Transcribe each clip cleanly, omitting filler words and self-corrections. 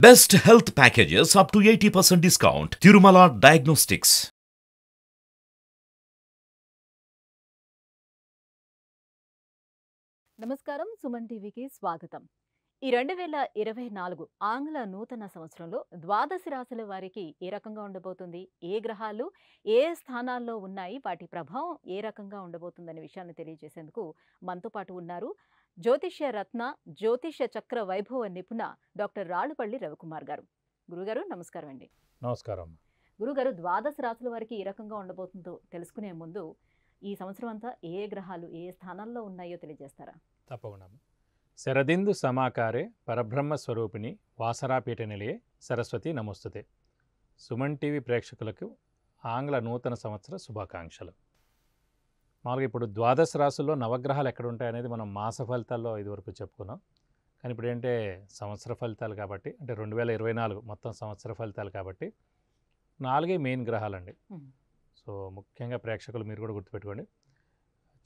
Best health packages up to 80% discount. Tirumala Diagnostics. నమస్కారం సుమన్ టీవీకి స్వాగతం. ఈ 2024 ఆంగ్ల నూతన సంవత్సరంలో ద్వాదశ రాశుల వారికి ఏ రకంగా ఉండబోతుంది, ఏ గ్రహాలు ఏ స్థానాల్లో ఉన్నాయి, వాటి ప్రభావం ఏ రకంగా ఉండబోతుందనే విషయాన్ని తెలియజేసేందుకు మనతో పాటు ఉన్నారు జ్యోతిష్య రత్న జ్యోతిష చక్ర వైభవ నిపుణ డాక్టర్ రాళ్ళపల్లి రవికుమార్ గారు. గురుగారు నమస్కారం అండి. నమస్కారం. గురుగారు, ద్వాదశ రాశుల వారికి ఏ రకంగా ఉండబోతుందో తెలుసుకునే ముందు ఈ సంవత్సరం అంతా ఏ గ్రహాలు ఏ స్థానాల్లో ఉన్నాయో తెలియజేస్తారా? తప్పకుండా. శరదిందు సమాకారే పరబ్రహ్మ స్వరూపిణి వాసరాపీఠ నిలయే సరస్వతి నమోస్తుతే. సుమన్ టీవీ ప్రేక్షకులకు ఆంగ్ల నూతన సంవత్సర శుభాకాంక్షలు. మామూలుగా ఇప్పుడు ద్వాదశ రాశుల్లో నవగ్రహాలు ఎక్కడ ఉంటాయనేది మనం మాస ఫలితాల్లో ఇదివరకు చెప్పుకున్నాం. కానీ ఇప్పుడు ఏంటంటే సంవత్సర ఫలితాలు కాబట్టి, అంటే 2024 మొత్తం సంవత్సర ఫలితాలు కాబట్టి 4 మెయిన్ గ్రహాలండి. సో ముఖ్యంగా ప్రేక్షకులు మీరు కూడా గుర్తుపెట్టుకోండి,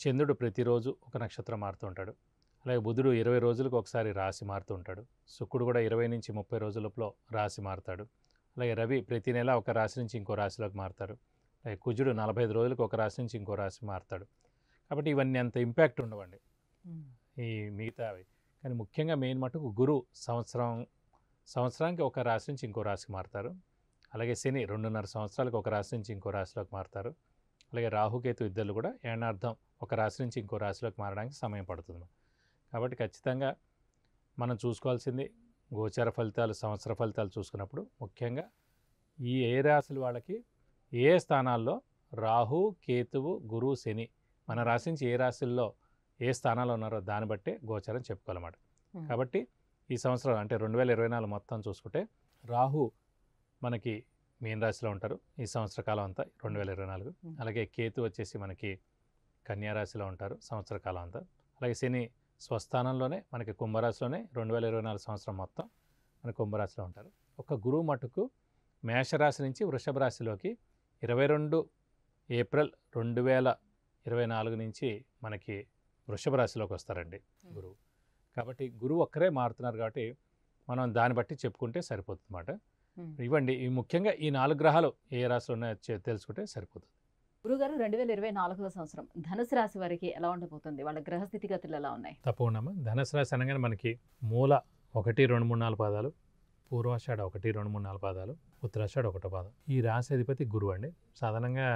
చంద్రుడు ప్రతిరోజు ఒక నక్షత్రం మారుతూ ఉంటాడు. అలాగే బుధుడు 20 రోజులకు ఒకసారి రాశి మారుతూ ఉంటాడు. శుక్రుడు కూడా 20 నుంచి 30 రోజుల లోపల రాశి మారుతాడు. అలాగే రవి ప్రతి నెల ఒక రాశి నుంచి ఇంకో రాశిలోకి మారుతాడు. అలాగే కుజుడు 45 రోజులకు ఒక రాశి నుంచి ఇంకో రాశి మారుతాడు. కాబట్టి ఇవన్నీ అంత ఇంపాక్ట్ ఉండవండి ఈ మిగతావి. కానీ ముఖ్యంగా మెయిన్ మటుకు గురువు సంవత్సరానికి ఒక రాశి నుంచి ఇంకో రాశికి మారుతారు. అలాగే శని 2.5 సంవత్సరాలకు ఒక రాశి నుంచి ఇంకో రాశిలోకి మారుతారు. అలాగే రాహుకేతు ఇద్దరు కూడా ఏనార్థం ఒక రాశి నుంచి ఇంకో రాశిలోకి మారడానికి సమయం పడుతుంది. కాబట్టి ఖచ్చితంగా మనం చూసుకోవాల్సింది గోచార ఫలితాలు, సంవత్సర ఫలితాలు చూసుకున్నప్పుడు ముఖ్యంగా ఈ ఏ రాశుల వాళ్ళకి ఏ స్థానాల్లో రాహు, కేతువు, గురువు, శని మన రాశి నుంచి ఏ రాశుల్లో ఏ స్థానాల్లో ఉన్నారో దాన్ని బట్టే గోచారం చెప్పుకోవాలన్నమాట. కాబట్టి ఈ సంవత్సరం అంటే 2024 మొత్తం చూసుకుంటే రాహు మనకి మీన రాశిలో ఉంటారు ఈ సంవత్సర కాలం అంతా 2024. అలాగే కేతు వచ్చేసి మనకి కన్యా రాశిలో ఉంటారు సంవత్సర కాలం అంతా. అలాగే శని స్వస్థానంలోనే మనకి కుంభరాశిలోనే 2024 సంవత్సరం మొత్తం మన కుంభరాశిలో ఉంటారు. ఒక గురువు మటుకు మేషరాశి నుంచి వృషభ రాశిలోకి 22 ఏప్రిల్ 2024 నుంచి మనకి వృషభ రాశిలోకి వస్తారండి గురువు. కాబట్టి గురువు ఒక్కరే మారుతున్నారు కాబట్టి మనం దాన్ని బట్టి చెప్పుకుంటే సరిపోతుంది అన్నమాట. ఇవ్వండి ఈ ముఖ్యంగా ఈ 4 గ్రహాలు ఏ రాశిలో ఉన్నాయో తెలుసుకుంటే సరిపోతుంది. గురుగారు, 2024 సంవత్సరం ధనుసు రాశి వారికి ఎలా ఉండబోతుంది? వాళ్ళ గ్రహ స్థితిగతులు ఎలా ఉన్నాయి? తప్పకుండా. ధనుసు రాశి అనగానే మనకి మూల 1, 2, 3, 4 పాదాలు, పూర్వాషాఢ 1, 2, 3, 4 పాదాలు, ఉత్తరాషాఢ 1 పాదం. ఈ రాశి అధిపతి గురువు అండి. సాధారణంగా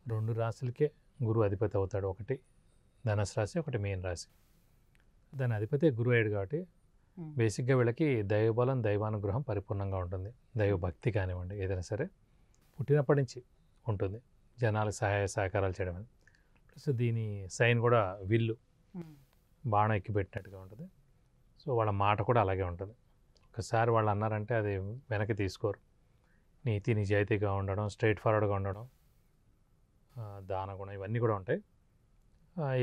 2 రాశులకే గురువు అధిపతి అవుతాడు. ఒకటి ధనుసు రాశి, ఒకటి మీన రాశి. దాని అధిపతి గురువు అయ్యాడు కాబట్టి బేసిక్గా వీళ్ళకి దైవబలం, దైవానుగ్రహం పరిపూర్ణంగా ఉంటుంది. దైవభక్తి కానివ్వండి ఏదైనా సరే పుట్టినప్పటి నుంచి ఉంటుంది. జనాలకు సహాయ సహకారాలు చేయడం అని. ప్లస్ దీని సైన్ కూడా విల్లు, బాణం ఎక్కి పెట్టినట్టుగా ఉంటుంది. సో వాళ్ళ మాట కూడా అలాగే ఉంటుంది. ఒకసారి వాళ్ళు అన్నారంటే అది వెనక్కి తీసుకోరు. నీతి నిజాయితీగా ఉండడం, స్ట్రైట్ ఫార్వర్డ్గా ఉండడం, దానగుణం ఇవన్నీ కూడా ఉంటాయి.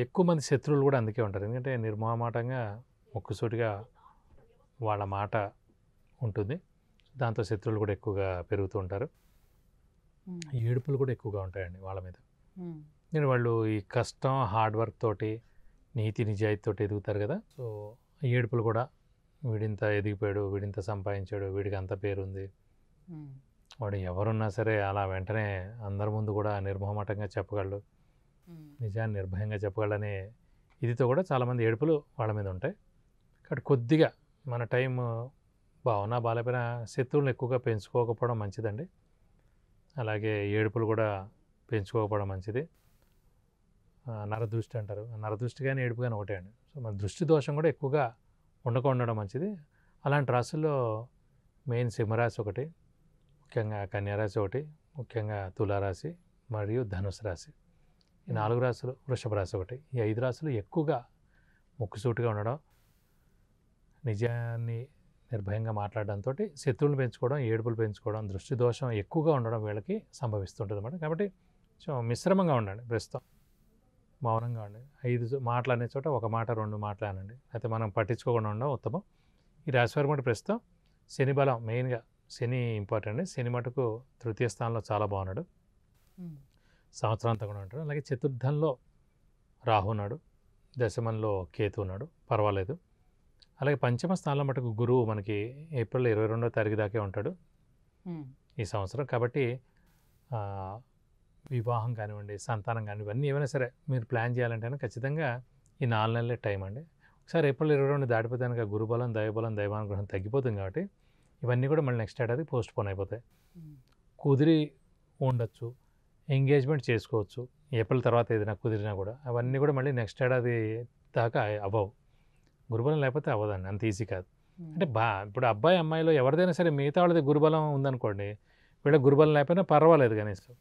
ఎక్కువ మంది శత్రువులు కూడా అందుకే ఉంటారు. ఎందుకంటే నిర్మోహమాటంగా ముక్కుసూటిగా వాళ్ళ మాట ఉంటుంది. దాంతో శత్రువులు కూడా ఎక్కువగా పెరుగుతూ ఉంటారు. ఏడుపులు కూడా ఎక్కువగా ఉంటాయండి వాళ్ళ మీద. నేను వాళ్ళు ఈ కష్టం, హార్డ్ వర్క్ తోటి, నీతి నిజాయితీ తోటి ఎదుగుతారు కదా. సో ఏడుపులు కూడా వీడింత ఎదిగిపోయాడు, వీడింత సంపాదించాడు, వీడికి అంత పేరుంది, వాడు ఎవరున్నా సరే అలా వెంటనే అందరి ముందు కూడా నిర్మోహమాటంగా చెప్పగలడు, నిజాన్ని నిర్భయంగా చెప్పగలనే ఇదితో కూడా చాలామంది ఏడుపులు వాళ్ళ మీద ఉంటాయి. కాబట్టి కొద్దిగా మన టైం బాగున్నా బాగాలేకపోయినా శత్రువులను ఎక్కువగా పెంచుకోకపోవడం మంచిదండి. అలాగే ఏడుపులు కూడా పెంచుకోకపోవడం మంచిది. నరదృష్టి అంటారు, నరదృష్టి కానీ ఏడుపు కానీ ఒకటే అండి. సో మన దృష్టి దోషం కూడా ఎక్కువగా ఉండడం మంచిది. అలాంటి రాశుల్లో మెయిన్ సింహరాశి ఒకటి, ముఖ్యంగా కన్యారాశి ఒకటి, ముఖ్యంగా తులారాశి మరియు ధనుసు రాశి. ఈ 4 రాశులు, వృషభ రాశి ఒకటి. ఈ 5 రాశులు ఎక్కువగా ముక్కుసూటిగా ఉండడం, నిజాన్ని నిర్భయంగా మాట్లాడడంతో శత్రువులు పెంచుకోవడం, ఏడుపులు పెంచుకోవడం, దృష్టి దోషం ఎక్కువగా ఉండడం వీళ్ళకి సంభవిస్తుంటుంది అన్నమాట. కాబట్టి సో మిశ్రమంగా ఉండండి. ప్రస్తుతం మౌనంగా ఉండండి. 5 మాటలు అనే చోట 1 మాట 2 మాటలు అనండి. అయితే మనం పట్టించుకోకుండా ఉండడం ఉత్తమం. ఈ రాశివారి మటు ప్రస్తుతం శని బలం, మెయిన్గా శని ఇంపార్టెంట్. శని మటుకు తృతీయ స్థానంలో చాలా బాగున్నాడు, సంవత్సరం అంతా కూడా ఉంటాడు. అలాగే చతుర్థంలో రాహు ఉన్నాడు, దశమంలో కేతు ఉన్నాడు, పర్వాలేదు. అలాగే పంచమ స్థానంలో మటుకు గురువు మనకి ఏప్రిల్ 22వ తారీఖు దాకే ఉంటాడు ఈ సంవత్సరం. కాబట్టి వివాహం కానివ్వండి, సంతానం కానివ్వండి, ఇవన్నీ ఏమైనా సరే మీరు ప్లాన్ చేయాలంటే ఖచ్చితంగా ఈ 4 నెలలే టైం అండి. ఒకసారి ఏప్రిల్ 22 దాటిపోతే కనుక గురుబలం, దైవబలం, దైవానుగ్రహం తగ్గిపోతుంది కాబట్టి ఇవన్నీ కూడా మళ్ళీ నెక్స్ట్ ఏడాది పోస్ట్ పోన్ అయిపోతాయి. కుదిరి ఉండొచ్చు, ఎంగేజ్మెంట్ చేసుకోవచ్చు ఏప్రిల్ తర్వాత ఏదైనా కుదిరినా కూడా, అవన్నీ కూడా మళ్ళీ నెక్స్ట్ ఏడాది దాకా అవ్వవు. గురుబలం లేకపోతే అవ్వదండి, అంత ఈజీ కాదు. అంటే ఇప్పుడు అబ్బాయి అమ్మాయిలో ఎవరిదైనా సరే మిగతా వాళ్ళది గురుబలం ఉందనుకోండి, వీళ్ళ గురుబలం లేకపోయినా పర్వాలేదు, కనీసం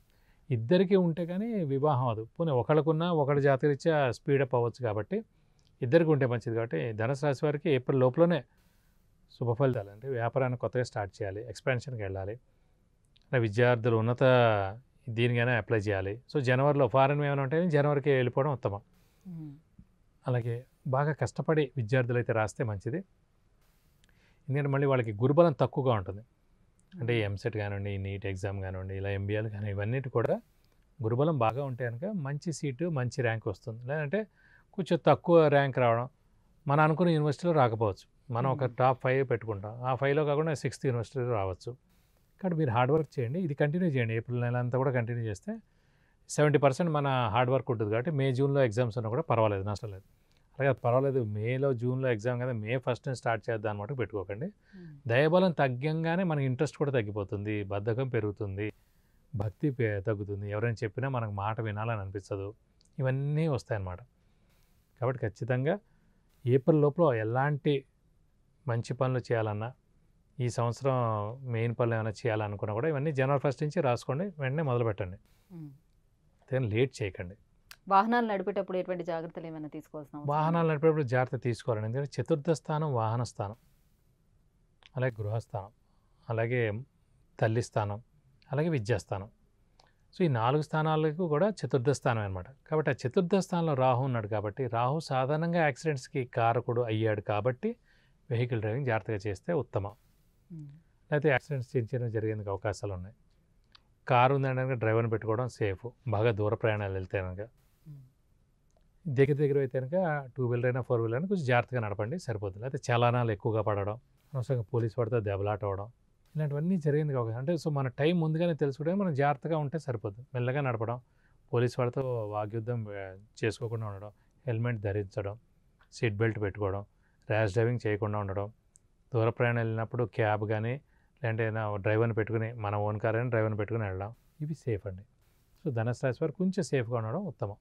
ఇద్దరికీ ఉంటే కానీ వివాహం అవ్వదు. పోనీ ఒకళ్ళకున్నా ఒకటి జాతకరీత్యా స్పీడప్ అవ్వచ్చు, కాబట్టి ఇద్దరికి ఉంటే మంచిది. కాబట్టి ధనుసు రాశి వారికి ఏప్రిల్ లోపలనే శుభ ఫలితాలు. అంటే వ్యాపారాన్ని కొత్తగా స్టార్ట్ చేయాలి, ఎక్స్పాన్షన్కి వెళ్ళాలి, విద్యార్థులు ఉన్నత దీనికైనా అప్లై చేయాలి. సో జనవరిలో ఫారెన్ ఏమైనా ఉంటే జనవరికి వెళ్ళిపోవడం ఉత్తమం. అలాగే బాగా కష్టపడి విద్యార్థులు అయితే రాస్తే మంచిది, ఎందుకంటే మళ్ళీ వాళ్ళకి గురుబలం తక్కువగా ఉంటుంది. అంటే ఎంసెట్ కానివ్వండి, నీట్ ఎగ్జామ్ కానివ్వండి, ఇలా ఎంబీఏలు కానీ ఇవన్నిటి కూడా గురుబలం బాగా ఉంటే కనుక మంచి సీటు, మంచి ర్యాంక్ వస్తుంది. లేదంటే కొంచెం తక్కువ ర్యాంక్ రావడం, మనం అనుకున్న యూనివర్సిటీలో రాకపోవచ్చు. మనం ఒక టాప్ 5 పెట్టుకుంటాం, ఆ 5లో కాకుండా 6th యూనివర్సిటీలో రావచ్చు. కాబట్టి మీరు హార్డ్ వర్క్ చేయండి, ఇది కంటిన్యూ చేయండి. ఏప్రిల్ నెల అంతా కూడా కంటిన్యూ చేస్తే 70% మన హార్డ్ వర్క్ ఉంటుంది. కాబట్టి మే, జూన్లో ఎగ్జామ్స్ ఉన్నా కూడా పర్వాలేదు, నష్టం లేదు. అలాగే పర్వాలేదు మేలో, జూన్లో ఎగ్జామ్ కదా, మే 1st స్టార్ట్ చేద్దాం అన్నమాట పెట్టుకోకండి. దయబలం తగ్గంగానే మనకి ఇంట్రెస్ట్ కూడా తగ్గిపోతుంది, బద్ధకం పెరుగుతుంది, భక్తి తగ్గుతుంది, ఎవరైనా చెప్పినా మనకు మాట వినాలని అనిపించదు, ఇవన్నీ వస్తాయన్నమాట. కాబట్టి ఖచ్చితంగా ఏప్రిల్ లోపల ఎలాంటి మంచి పనులు చేయాలన్నా, ఈ సంవత్సరం మెయిన్ పనులు ఏమైనా చేయాలనుకున్నా కూడా ఇవన్నీ జనవరి 1 నుంచి రాసుకోండి, వెంటనే మొదలు పెట్టండి, లేట్ చేయకండి. వాహనాలు నడిపేటప్పుడు ఎటువంటి జాగ్రత్తలు ఏమైనా తీసుకోవాల్సిన? వాహనాలు నడిపేటప్పుడు జాగ్రత్త తీసుకోవాలండి, ఎందుకంటే చతుర్థ స్థానం వాహన స్థానం, అలాగే గృహస్థానం, అలాగే తల్లి స్థానం, అలాగే విద్యాస్థానం. సో ఈ 4 స్థానాలకు కూడా చతుర్థ స్థానం అనమాట. కాబట్టి ఆ చతుర్థ స్థానంలో రాహు ఉన్నాడు, కాబట్టి రాహు సాధారణంగా యాక్సిడెంట్స్కి కారకుడు అయ్యాడు. కాబట్టి వెహికల్ డ్రైవింగ్ జాగ్రత్తగా చేస్తే ఉత్తమం. లేకపోతే యాక్సిడెంట్స్ చిన్న జరిగేందుకు అవకాశాలు ఉన్నాయి. కారు ఉందంటే డ్రైవర్ని పెట్టుకోవడం సేఫ్, బాగా దూర ప్రయాణాలు వెళ్తే కనుక. దగ్గర అయితే కనుక 2 వీలర్ అయినా 4 వీలర్ అయినా కొంచెం జాగ్రత్తగా నడపండి, సరిపోతుంది. అయితే చలానాలు ఎక్కువగా పడడం, అనవసరంగా పోలీసు వాడితో దెబ్బలాట అవడం, ఇలాంటివన్నీ జరిగింది కాదు. అంటే సో మన టైం ముందుగానే తెలుసుకుంటే మనం జాగ్రత్తగా ఉంటే సరిపోతుంది. మెల్లగా నడపడం, పోలీసు వాడితో వాగ్యుద్ధం చేసుకోకుండా ఉండడం, హెల్మెట్ ధరించడం, సీట్ బెల్ట్ పెట్టుకోవడం, ర్యాష్ డ్రైవింగ్ చేయకుండా ఉండడం, దూర ప్రయాణం వెళ్ళినప్పుడు క్యాబ్ కానీ లేదంటే డ్రైవర్ని పెట్టుకుని, మన ఓన్ కార్ అయినా డ్రైవర్ని పెట్టుకుని వెళ్ళడం, ఇవి సేఫ్ అండి. సో ధనుసు రాశి వారు కొంచెం సేఫ్గా ఉండడం ఉత్తమం.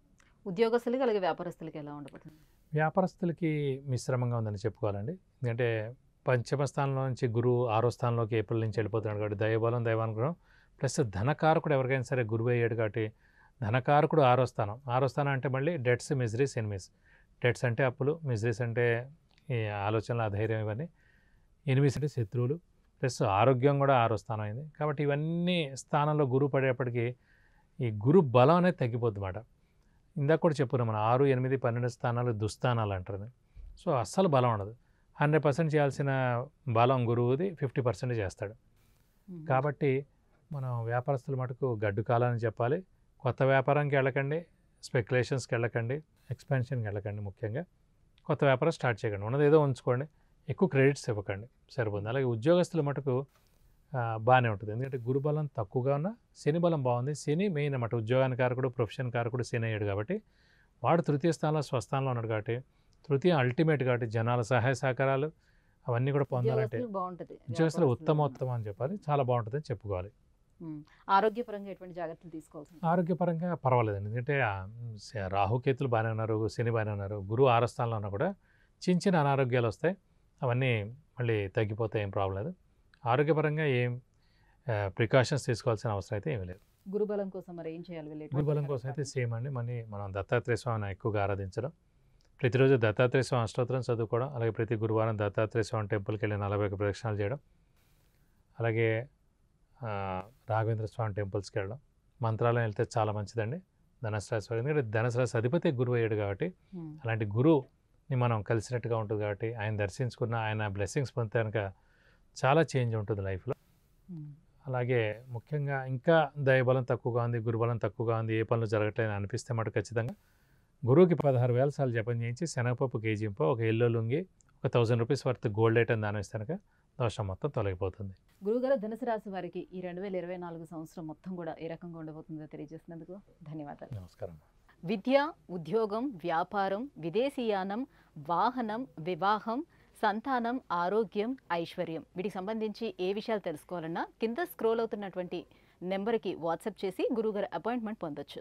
ఉద్యోగస్తులకి అలాగే వ్యాపారస్తులకి ఎలా ఉండబోతుంది? వ్యాపారస్తులకి మిశ్రమంగా ఉందని చెప్పుకోవాలండి. ఎందుకంటే పంచమ స్థానంలో నుంచి గురువు 6వ స్థానంలోకి ఏప్రిల్ నుంచి వెళ్ళిపోతున్నాడు. కాబట్టి దైవబలం, దైవానుగ్రహం ప్లస్ ధనకారకుడు ఎవరికైనా సరే గురువు అయ్యాడు. కాబట్టి ధనకారకుడు 6వ స్థానం. 6వ స్థానం అంటే మళ్ళీ డెట్స్, మిజరీస్, ఎనిమీస్. డెట్స్ అంటే అప్పులు, మిజరీస్ అంటే ఈ ఆలోచనలు, అధైర్యం, ఇవన్నీ. ఎనిమీస్ అంటే శత్రువులు, ప్లస్ ఆరోగ్యం కూడా 6వ స్థానం అయింది. కాబట్టి ఇవన్నీ స్థానంలో గురువు పడేపటికి ఈ గురు బలం అనేది తగ్గిపోద్ది అన్నమాట. ఇందాక కూడా చెప్పుకున్నాం మనం 6, 8, 12 స్థానాలు దుస్థానాలు అంటారు. సో అస్సలు బలం ఉండదు. 100% చేయాల్సిన బలం గురువుది 50% చేస్తాడు. కాబట్టి మనం వ్యాపారస్తుల మటుకు గడ్డు కాలాన్ని చెప్పాలి. కొత్త వ్యాపారానికి వెళ్ళకండి, స్పెక్యులేషన్స్కి వెళ్ళకండి, ఎక్స్పాన్షన్కి వెళ్ళకండి. ముఖ్యంగా కొత్త వ్యాపారం స్టార్ట్ చేయకండి, ఉన్నది ఏదో ఉంచుకోండి, ఎక్కువ క్రెడిట్స్ ఇవ్వకండి, సరిపోతుంది. అలాగే ఉద్యోగస్తుల మటుకు బాగానే ఉంటుంది. ఎందుకంటే గురుబలం తక్కువగా ఉన్న శని బలం బాగుంది. శని మెయిన్ అన్నమాట, ఉద్యోగానికి కారకుడు, ప్రొఫెషన్ కారకుడు శని అయ్యాడు. కాబట్టి వాడు తృతీయ స్థానంలో స్వస్థానంలో ఉన్నాడు. కాబట్టి తృతీయ అల్టిమేట్. కాబట్టి జనాల సహాయ సహకారాలు అవన్నీ కూడా పొందాలంటే ఉద్యోగస్తులు ఉత్తమోత్తమం అని చెప్పాలి, చాలా బాగుంటుంది అని చెప్పుకోవాలి. ఆరోగ్యపరంగా ఎటువంటి జాగ్రత్తలు తీసుకోవాలి? ఆరోగ్యపరంగా పర్వాలేదండి, ఎందుకంటే రాహుకేతులు బాగానే ఉన్నారు, శని బాగానే ఉన్నారు. గురువు 6వ స్థానంలో ఉన్నా కూడా చిన్న చిన్న అనారోగ్యాలు వస్తాయి, అవన్నీ మళ్ళీ తగ్గిపోతాయి, ఏం ప్రాబ్లం లేదు. ఆరోగ్యపరంగా ఏం ప్రికాషన్స్ తీసుకోవాల్సిన అవసరం అయితే ఏమీ లేదు. గురుబలం కోసం మరి ఏం చేయాలి? గురుబలం కోసం అయితే సేమ్ అండి, మనం దత్తాత్రేయ స్వామిని ఎక్కువగా ఆరాధించడం, ప్రతిరోజు దత్తాత్రేయ స్వామి అష్టోత్తరం చదువుకోవడం, అలాగే ప్రతి గురువారం దత్తాత్రేయ స్వామి టెంపుల్కి వెళ్ళి 41 ప్రదక్షిణాలు చేయడం, అలాగే రాఘవేంద్ర స్వామి టెంపుల్స్కి వెళ్ళడం, మంత్రాలయం వెళ్తే చాలా మంచిదండి ధనుసు రాశి వారు. ఎందుకంటే ధనుసు రాశి అధిపతి గురువు అయ్యాడు. కాబట్టి అలాంటి గురువుని మనం కలిసినట్టుగా ఉంటుంది. కాబట్టి ఆయన దర్శించుకున్న, ఆయన బ్లెస్సింగ్స్ పొందితే కనుక చాలా చేంజ్ ఉంటుంది లైఫ్లో. అలాగే ముఖ్యంగా ఇంకా దైవబలం తక్కువగా ఉంది, గురుబలం తక్కువగా ఉంది, ఏ పనులు జరగట్లేదు అనిపిస్తే మటు ఖచ్చితంగా గురువుకి 16,000 సార్లు జపం చేయించి శనగపప్పు కేజీంప, ఒక ఎల్లో లుంగి, ఒక 1000 రూపీస్ వర్త్ గోల్డ్ ఐటమ్ దానం ఇస్తే కనుక దోషం మొత్తం తొలగిపోతుంది. గురుగారు, ధనుసు రాశి వారికి ఈ 2024 సంవత్సరం మొత్తం కూడా ఏ రకంగా ఉండబోతుందో తెలియజేసినందుకు ధన్యవాదాలు. నమస్కారం. విద్య, ఉద్యోగం, వ్యాపారం, విదేశీయానం, వాహనం, వివాహం, సంతానం, ఆరోగ్యం, ఐశ్వర్యం వీటికి సంబంధించి ఏ విషయాలు తెలుసుకోవాలన్నా కింద స్క్రోల్ అవుతున్నటువంటి నెంబర్కి వాట్సాప్ చేసి గురువుగారి అపాయింట్మెంట్ పొందొచ్చు.